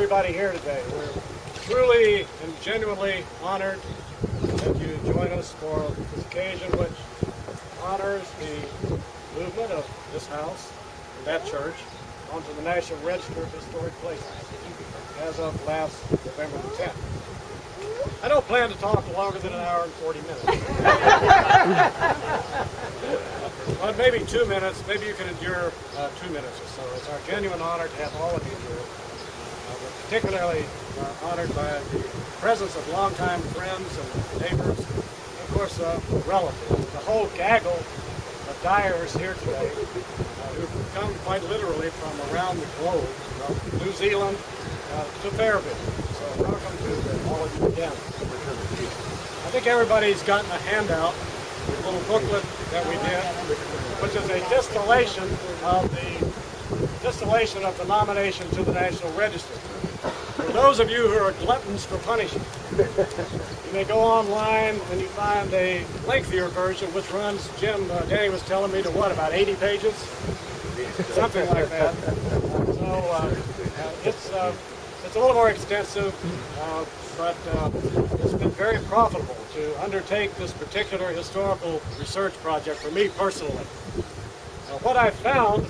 everybody here today. We're truly and genuinely honored that you join us for this occasion, which honors the movement of this house and that church onto the National Register of Historic Places as of last November the 10th. I don't plan to talk longer than an hour and 40 minutes. But maybe 2 minutes, maybe you can endure 2 minutes or so. It's our genuine honor to have all of you here. We're particularly honored by the presence of longtime friends and neighbors, and of course relatives. The whole gaggle of Dyers here today, who've come quite literally from around the globe, from New Zealand to Fairville. So welcome to all of you again. I think everybody's gotten a handout, a little booklet that we did, which is a distillation of the nomination to the National Register. For those of you who are gluttons for punishment, you may go online and you find a lengthier version which runs, Danny was telling me, to what, about 80 pages? Something like that. So it's a little more extensive, but it's been very profitable to undertake this particular historical research project for me personally. What I found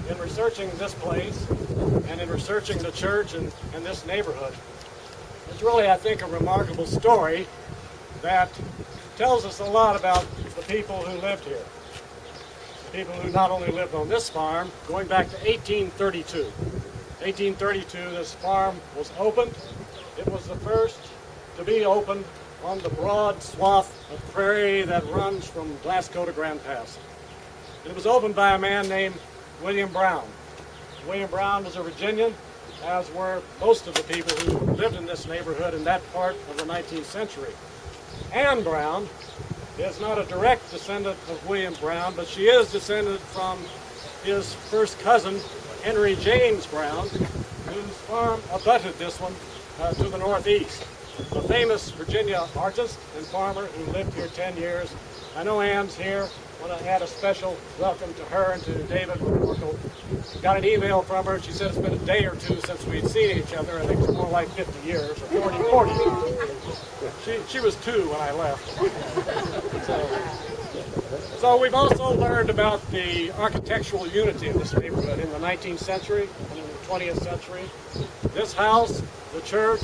in researching this place and in researching the church and this neighborhood is really, I think, a remarkable story that tells us a lot about the people who lived here. The people who not only lived on this farm, going back to 1832. 1832, this farm was opened. It was the first to be opened on the broad swath of prairie that runs from Glasgow to Grand Pass. It was opened by a man named William Brown. William Brown was a Virginian, as were most of the people who lived in this neighborhood in that part of the 19th century. Anne Brown is not a direct descendant of William Brown, but she is descended from his first cousin, Henry James Brown, whose farm abutted this one to the northeast. A famous Virginia artist and farmer who lived here 10 years. I know Anne's here. I want to add a special welcome to her and to David McCorkle. Got an email from her. She said it's been a day or two since we'd seen each other. I think it's more like 50 years or 40 years. She was 2 when I left. So we've also learned about the architectural unity of this neighborhood in the 19th century and in the 20th century. This house, the church,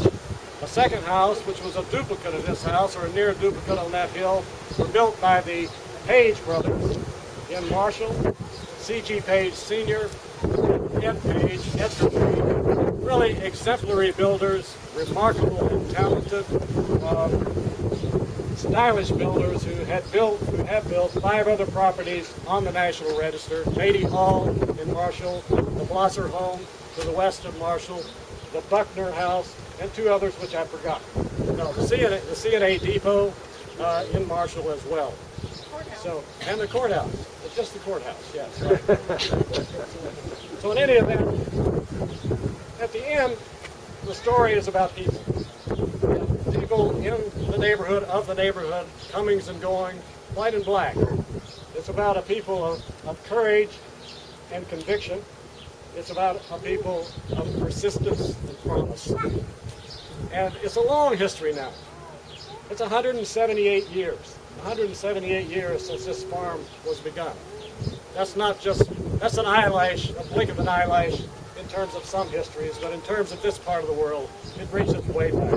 a second house, which was a duplicate of this house, or a near duplicate on that hill, were built by the Page brothers in Marshall, C.G. Page Sr., Ed Page, Edgar Page, really exemplary builders, remarkable and talented, stylish builders who have built 5 other properties on the National Register: Beatty Hall in Marshall, the Blosser Home to the west of Marshall, the Buckner House, and 2 others which I forgot. No, the C&A Depot in Marshall as well. So, and the courthouse. It's just the courthouse, yes. Right. So in any event, at the end, the story is about people. People in the neighborhood, of the neighborhood, comings and goings, white and black. It's about a people of courage and conviction. It's about a people of persistence and promise. And it's a long history now. It's 178 years. 178 years since this farm was begun. That's an eyelash, a blink of an eyelash in terms of some histories, but in terms of this part of the world, it reaches way back.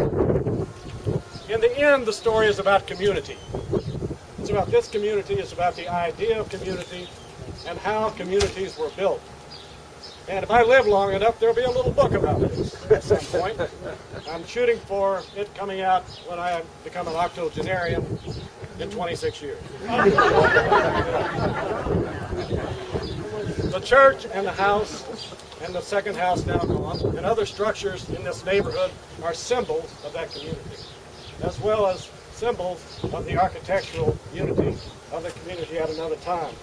In the end, the story is about community. It's about this community, it's about the idea of community and how communities were built. And if I live long enough, there'll be a little book about this at some point. I'm shooting for it coming out when I become an octogenarian in 26 years. The church and the house and the second house now gone and other structures in this neighborhood are symbols of that community, as well as symbols of the architectural unity of the community at another time.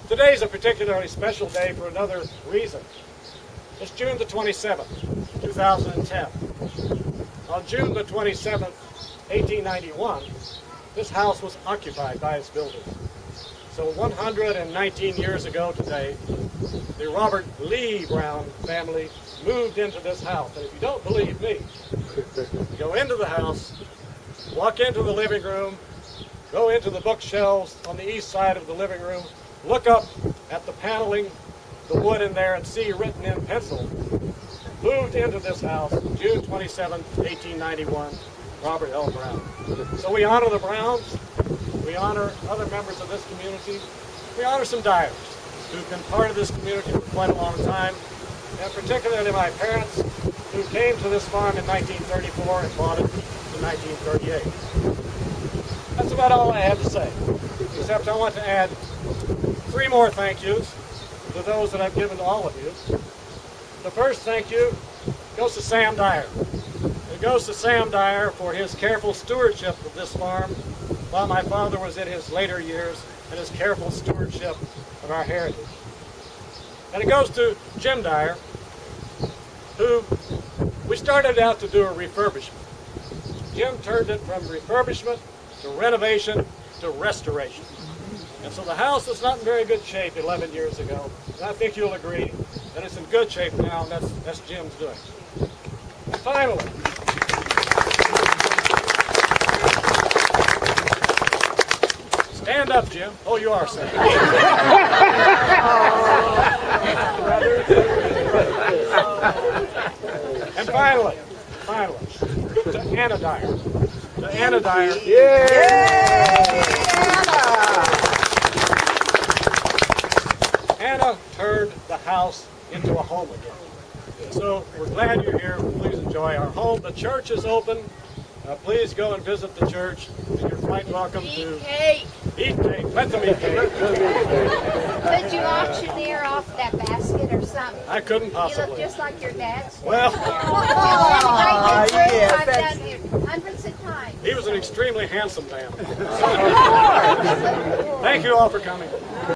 Today is a particularly special day for another reason. It's June the 27th, 2010. On June the 27th, 1891, this house was occupied by its builders. So 119 years ago today, the Robert Lee Brown family moved into this house. And if you don't believe me, go into the house, walk into the living room, go into the bookshelves on the east side of the living room, look up at the paneling, the wood in there, and see written in pencil, moved into this house June 27, 1891, Robert L. Brown. So we honor the Browns, we honor other members of this community, we honor some Dyers who've been part of this community for quite a long time, and particularly my parents who came to this farm in 1934 and bought it in 1938. That's about all I have to say, except I want to add 3 more thank yous to those that I've given to all of you. The first thank you goes to Sam Dyer. It goes to Sam Dyer for his careful stewardship of this farm while my father was in his later years, and his careful stewardship of our heritage. And it goes to Jim Dyer, who we started out to do a refurbishment. Jim turned it from refurbishment to renovation to restoration. And so the house was not in very good shape 11 years ago, and I think you'll agree that it's in good shape now, and that's Jim's doing. And finally, stand up, Jim. Oh, you are saying. And finally, to Anna Dyer. To Anna Dyer. Anna turned the house into a home again. So we're glad you're here. Please enjoy our home. The church is open. Please go and visit the church. And you're quite welcome to eat cake. Let them eat cake. Could you auctioneer off that basket or something? I couldn't possibly. You look just like your dad. Well, I've done it hundreds of times. He was an extremely handsome man. Thank you all for coming.